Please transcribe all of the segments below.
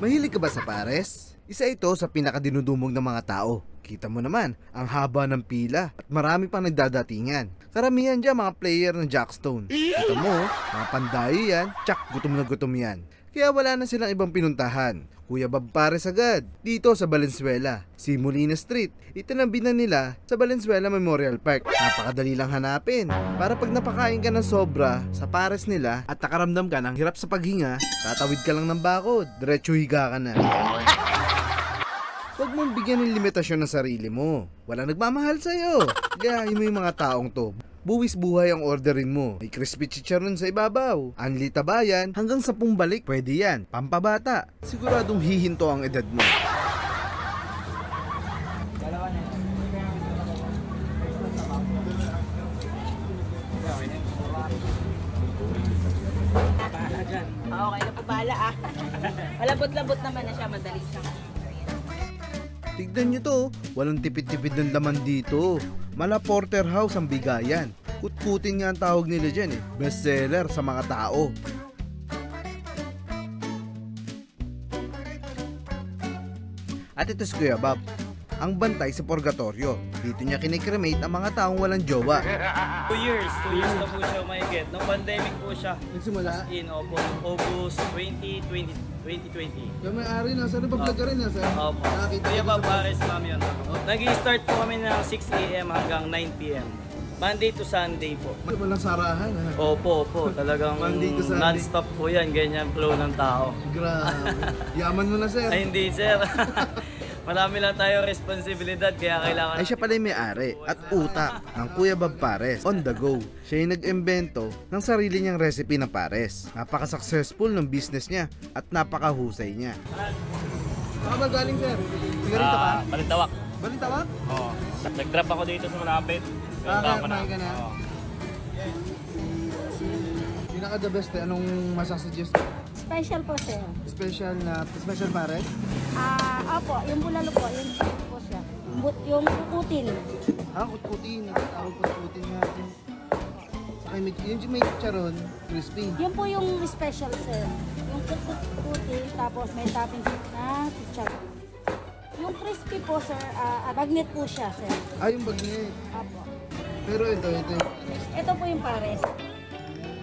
Mahilig ka ba sa pares? Isa ito sa pinakadinudumog ng mga tao. Kita mo naman, ang haba ng pila at marami pang nagdadatingan. Karamihan dyan mga player ng Jackstone. Kita mo, mga pandayo yan, tsak gutom na gutom yan. Kaya wala na silang ibang pinuntahan. Kuya Bob Pares agad, dito sa Valenzuela, si Molina Street. Itinabi na nila sa Valenzuela Memorial Park. Napakadali lang hanapin. Para pag napakain ka ng sobra sa pares nila at nakaramdam ka ng hirap sa paghinga, tatawid ka lang ng bakod, diretso higa ka na. Huwag mong bigyan ng limitasyon ng sarili mo. Walang nagmamahal sa'yo. Gayahin mo yung mga taong to. Buwis buhay ang orderin mo. May crispy chicharon sa ibabaw. Anli tabayan, hanggang 10 balik. Pwede yan. Pampabata. Siguradong hihinto ang edad mo. Okay na po bala ah. Malabot-labot naman na siya. Madali siya. Tignan nyo to, walang tipid-tipid ng laman dito. Mala porterhouse ang bigayan. Kutkutin nga ang tawag nila dyan eh. Bestseller sa mga tao. At ito si Kuya Bob, ang bantay sa purgatorio. Dito niya kinikremate ang mga taong walang jowa. 2 years na po siya mahigit. Nung pandemic po siya. Nagsimula? Opo, August 2020. Yung may-ari na, saan ba vlog ka rin na? Opo. Kuya Bob Pares ma'am yun. Nag-i-start po kami ng 6 AM hanggang 9 PM. Monday to Sunday po. Walang sarahan ha? Opo. Talagang Monday to Sunday. non-stop po yan. Ganyan flow ng tao. Grabe. Yaman mo na sir. Ay hindi sir. Marami lang tayo responsibilidad kaya kailangan... Ay siya pala yung may-ari at utak ng Kuya Bob Pares on the go. Siya yung nag-imbento ng sarili niyang recipe ng pares. Napaka-successful ng business niya at napakahusay niya. Saan ba galing sir? Sigarito ka? Balintawak. Balintawak? Oo. Nag-drop ako dito sa malapit. Kaya kumain ka na? Pinaka the best eh. Anong masasuggest? Special po sir. Special pares? Opo, yung bulalo po, yung po siya. Yung kukutin. Kutkutin. Tawag kutkutin natin. Yung may chicharon, crispy. Yun po yung special sir. Yung kukutin, tapos may topping na chicharon. Yung crispy po sir, bagnet po siya sir. Yung bagnet. Opo. Pero ito. Ito po yung pares.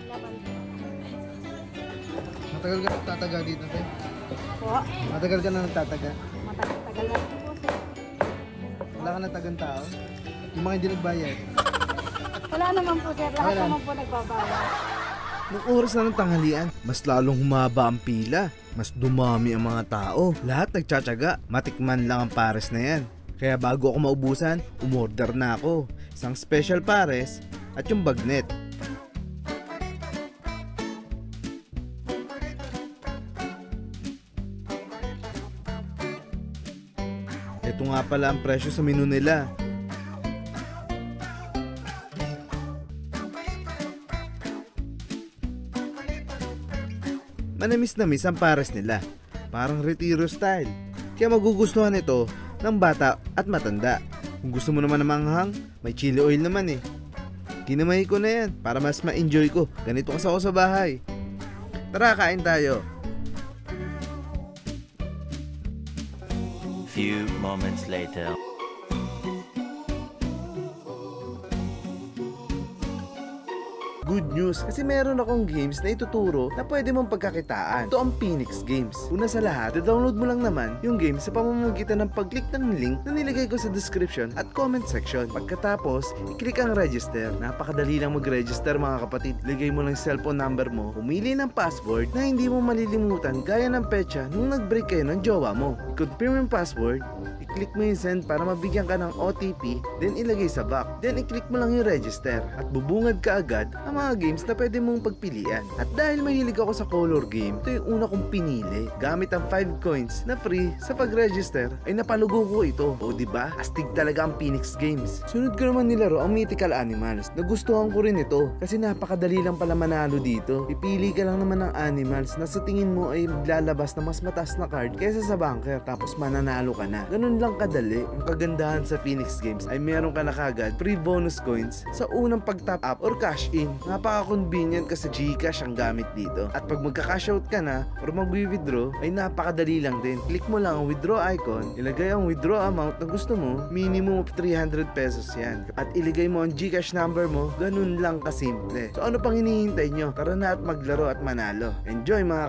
Laban po. Matagal ka nagtataga dito, te? Po. Matagal ka na nagtataga? Matagal na po sir. Wala ka natagang tao? Yung mga hindi nagbayad? Wala naman po sir, lahat Wala. naman po nagbabayad. Nung oras na ng tanghalian, mas lalong humaba ang pila. Mas dumami ang mga tao. Lahat nagtsatsaga. Matikman lang ang pares na yan. Kaya bago ako maubusan, umorder na ako. Isang special pares at yung bagnet. Ito nga pala ang presyo sa menu nila. Manamis-namis ang pares nila. Parang retiro style. Kaya magugustuhan ito ng bata at matanda. Kung gusto mo naman ng manghang, may chili oil naman eh. Kinamay ko na yan para mas ma-enjoy ko. Ganito kasi ako sa bahay. Tara, kain tayo. Few moments later. Good news kasi meron akong games na ituturo na pwede mong pagkakitaan. Ito ang Phoenix Games. Una sa lahat, download mo lang naman yung game sa pamamagitan ng pag-click ng link na nilagay ko sa description at comment section. Pagkatapos, i-click ang register. Napakadali lang mag-register mga kapatid. Lagay mo lang cellphone number mo, pumili ng password na hindi mo malilimutan gaya ng petsa nung nag-break kayo ng jowa mo. I-confirm yung password, i-click mo yung send para mabigyan ka ng OTP, then ilagay sa back. Then i-click mo lang yung register at bubungad ka agad ang mga games na pwede mong pagpilian. At dahil mahilig ako sa color game, ito yung una kong pinili. Gamit ang 5 coins na free sa pag-register ay napalugo ko ito. O diba? Astig talaga ang Phoenix Games. Sunod ko naman nilaro ang Mythical Animals. Nagustuhan ko rin ito kasi napakadali lang pala manalo dito. Pipili ka lang naman ng animals na sa tingin mo ay maglalabas na mas mataas na card kaysa sa bunker tapos mananalo ka na. Ganun lang kadali. Ang kagandahan sa Phoenix Games ay meron ka na kagad free bonus coins sa unang pag-top up or cash in. Napaka-convenient kasi GCash ang gamit dito. At pag magka-cash out ka na or mag-withdraw, ay napakadali lang din. Click mo lang ang withdraw icon, ilagay ang withdraw amount na gusto mo, minimum of 300 pesos yan. At iligay mo ang GCash number mo, ganun lang kasimple. So ano pang hinihintay nyo? Tara na at maglaro at manalo. Enjoy mga